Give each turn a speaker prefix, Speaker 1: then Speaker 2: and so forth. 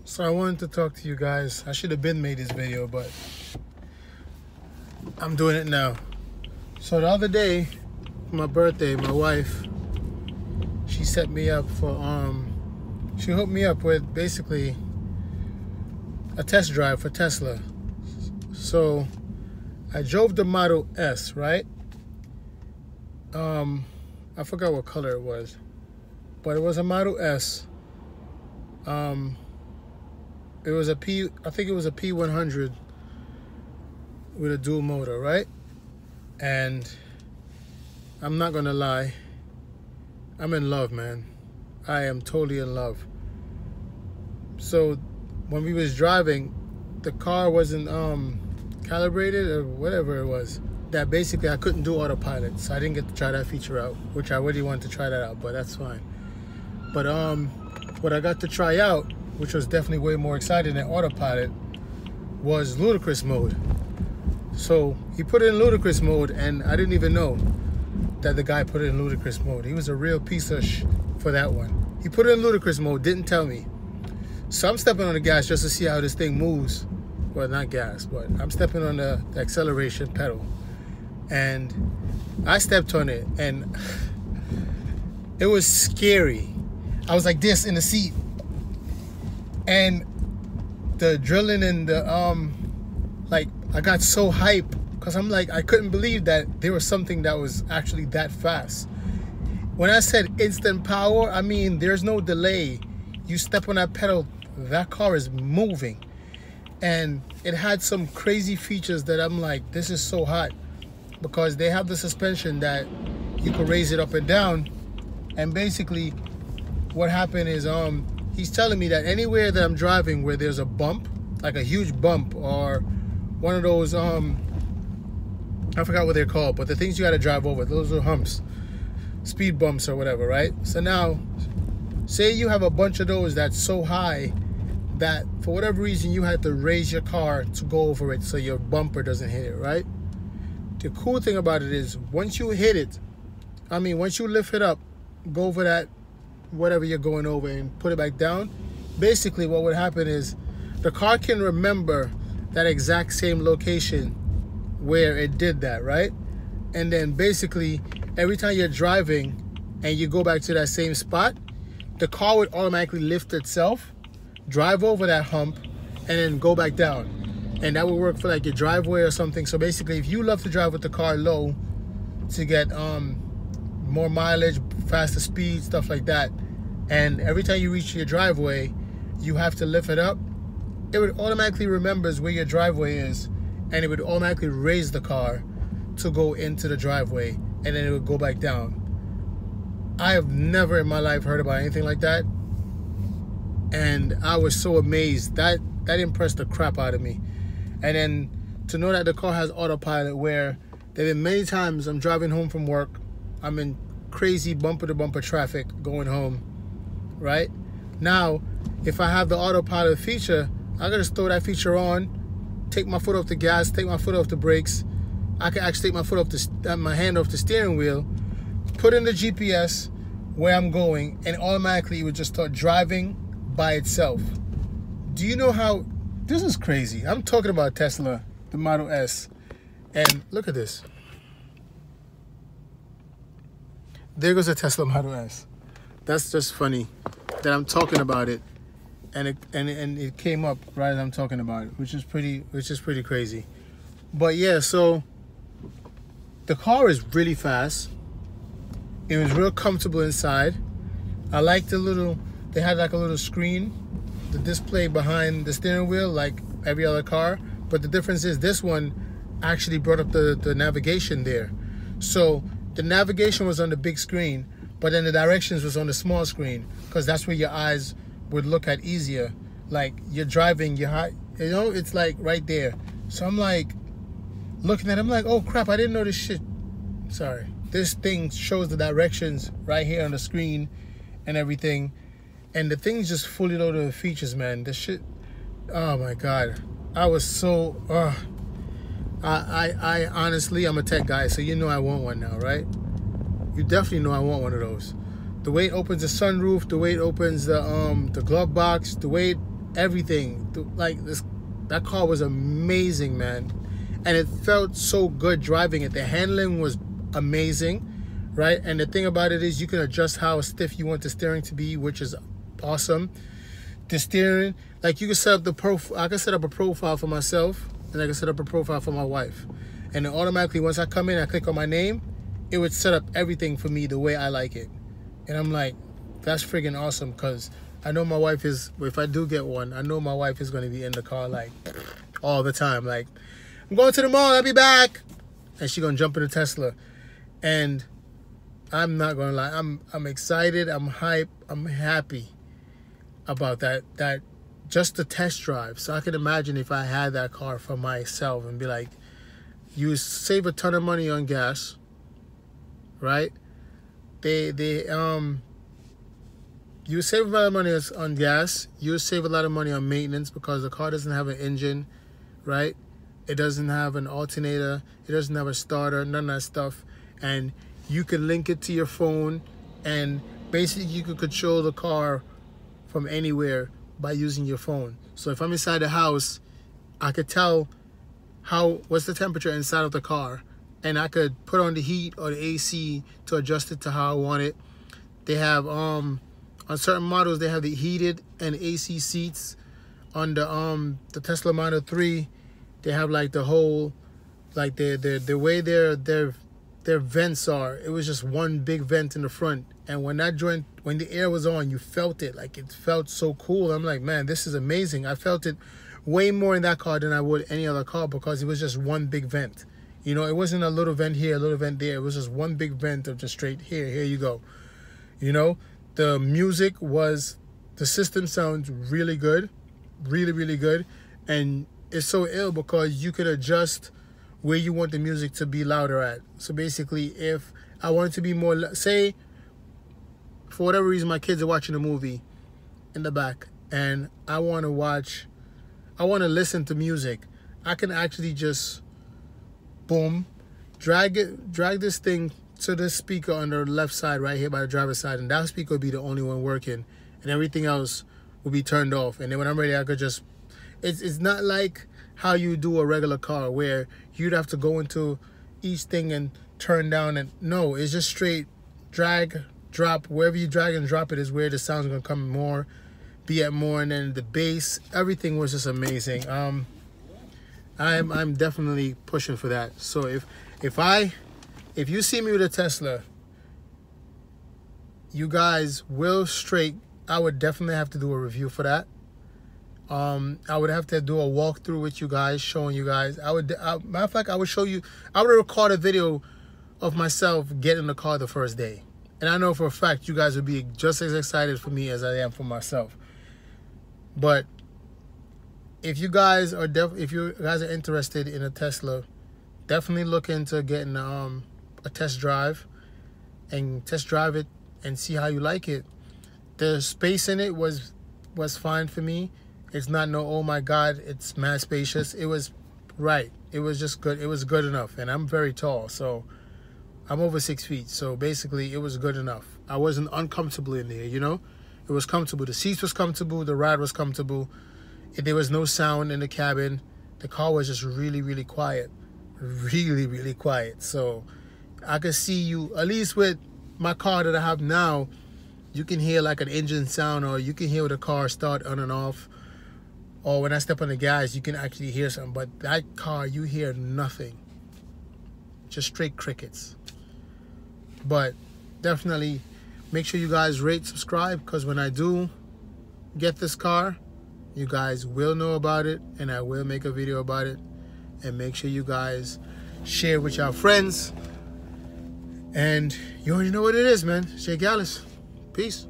Speaker 1: So I wanted to talk to you guys. I should have been made this video, but I'm doing it now. So the other day, for my birthday, my wife, she set me up for she hooked me up with basically a test drive for Tesla. So I drove the Model S, right? I forgot what color it was, but it was a Model S. It was a I think it was a P100 with a dual motor, right? And I'm not gonna lie, I'm in love, man. I am totally in love. So when we was driving, the car wasn't calibrated or whatever it was. That basically I couldn't do autopilot, so I didn't get to try that feature out, which I really wanted to try that out, but that's fine. But what I got to try out, which was definitely way more exciting than autopilot, was ludicrous mode. So he put it in ludicrous mode, and I didn't even know that the guy put it in ludicrous mode. He was a real piece of for that one. He put it in ludicrous mode, didn't tell me. So I'm stepping on the gas just to see how this thing moves. Well, not gas, but I'm stepping on the acceleration pedal. And I stepped on it, and it was scary. I was like this in the seat. And the drilling and the, like, I got so hyped because I'm like, I couldn't believe that there was something that was actually that fast. When I said instant power, I mean, there's no delay. You step on that pedal, that car is moving. And it had some crazy features that I'm like, this is so hot, because they have the suspension that you can raise it up and down. And basically what happened is, he's telling me that anywhere that I'm driving where there's a bump, like a huge bump, or one of those, I forgot what they're called, but the things you gotta drive over, those are humps, speed bumps or whatever, right? So now, say you have a bunch of those that's so high that for whatever reason you had to raise your car to go over it so your bumper doesn't hit it, right? The cool thing about it is, once you hit it, I mean, once you lift it up, go over that, whatever you're going over, and put it back down, basically what would happen is the car can remember that exact same location where it did that, right? And then basically every time you're driving and you go back to that same spot, the car would automatically lift itself, drive over that hump, and then go back down. And that would work for like your driveway or something. So basically, if you love to drive with the car low to get more mileage, faster speed, stuff like that, and every time you reach your driveway, you have to lift it up, it would automatically remembers where your driveway is, and it would automatically raise the car to go into the driveway, and then it would go back down. I have never in my life heard about anything like that, and I was so amazed. That impressed the crap out of me. And then to know that the car has autopilot, where there have been many times I'm driving home from work, I'm in crazy bumper-to-bumper traffic going home, right? Now, if I have the autopilot feature, I gotta just throw that feature on, take my foot off the gas, take my foot off the brakes. I can actually take my foot off my hand off the steering wheel, put in the GPS where I'm going, and automatically it would just start driving by itself. Do you know how this is crazy? I'm talking about Tesla, the Model S, and look at this. There goes a Tesla Model S. That's just funny that I'm talking about it, and it came up right as I'm talking about it, which is pretty crazy. But yeah, so the car is really fast. It was real comfortable inside. I like they had like a little screen, the display behind the steering wheel, like every other car. But the difference is this one actually brought up the navigation there. So the navigation was on the big screen, but then the directions was on the small screen, because that's where your eyes would look at easier. Like you're driving, it's like right there. So I'm like looking at it, I'm like, oh crap, I didn't know this shit. Sorry. This thing shows the directions right here on the screen and everything. And the thing's just fully loaded with features, man. This shit, oh my God. I was so, I honestly, I'm a tech guy, so you know I want one now, right? You definitely know I want one of those. The way it opens the sunroof, the way it opens the glove box, the way it everything. Like this, that car was amazing, man. And it felt so good driving it. The handling was amazing, right? And the thing about it is you can adjust how stiff you want the steering to be, which is awesome. The steering, like you can set up the profile. I can set up a profile for myself, and I can set up a profile for my wife. And then automatically, once I come in, I click on my name, it would set up everything for me the way I like it. And I'm like, that's friggin' awesome, because I know my wife is, if I do get one, I know my wife is going to be in the car like all the time. Like, I'm going to the mall, I'll be back. And she's going to jump in the Tesla. And I'm not going to lie, I'm excited, I'm hyped, I'm happy about that just the test drive. So I can imagine if I had that car for myself and be like, you save a ton of money on gas, right? You save a lot of money on gas. You save a lot of money on maintenance because the car doesn't have an engine, right? It doesn't have an alternator. It doesn't have a starter, none of that stuff. And you can link it to your phone, and basically you can control the car from anywhere by using your phone. So if I'm inside the house, I could tell what's the temperature inside of the car, and I could put on the heat or the AC to adjust it to how I want it. They have on certain models, they have the heated and AC seats. On the Tesla Model 3, they have like the whole, like the way their vents are. It was just one big vent in the front, and when the air was on, you felt it. Like, it felt so cool. I'm like, man, this is amazing. I felt it way more in that car than I would any other car, because it was just one big vent. You know, it wasn't a little vent here, a little vent there. It was just one big vent of just straight here you go. You know, the system sounds really good, really, really good. And it's so ill because you could adjust where you want the music to be louder at. So basically, if I want it to be more, say, for whatever reason, my kids are watching a movie in the back, and I want to listen to music, I can actually just, boom, drag this thing to this speaker on the left side right here by the driver's side, and that speaker would be the only one working, and everything else will be turned off. And then when I'm ready, I could just, it's not like how you do a regular car where you'd have to go into each thing and turn down, and no, it's just straight drag, drop. Wherever you drag and drop it is where the sound's gonna come more, be at more. And then the bass, everything was just amazing. I'm definitely pushing for that. So if you see me with a Tesla, you guys will I would definitely have to do a review for that. I would have to do a walkthrough with you guys, showing you guys. Matter of fact, I would record a video of myself getting the car the first day. And I know for a fact you guys would be just as excited for me as I am for myself. But if you guys are interested in a Tesla, definitely look into getting a test drive and test drive it and see how you like it. The space in it was fine for me. It's not oh my God, it's mad spacious. It was right. It was just good. It was good enough. And I'm very tall, so I'm over 6 feet. So basically, it was good enough. I wasn't uncomfortable in there, you know? It was comfortable. The seats was comfortable. The ride was comfortable. There was no sound in the cabin. The car was just really, really quiet. Really, really quiet. So I could see you, at least with my car that I have now, you can hear like an engine sound, or you can hear the car start on and off. Or when I step on the gas, you can actually hear something. But that car, you hear nothing. Just straight crickets. But definitely make sure you guys rate, subscribe, because when I do get this car, you guys will know about it, and I will make a video about it. And make sure you guys share with your friends. And you already know what it is, man. Shay Gallus. Peace.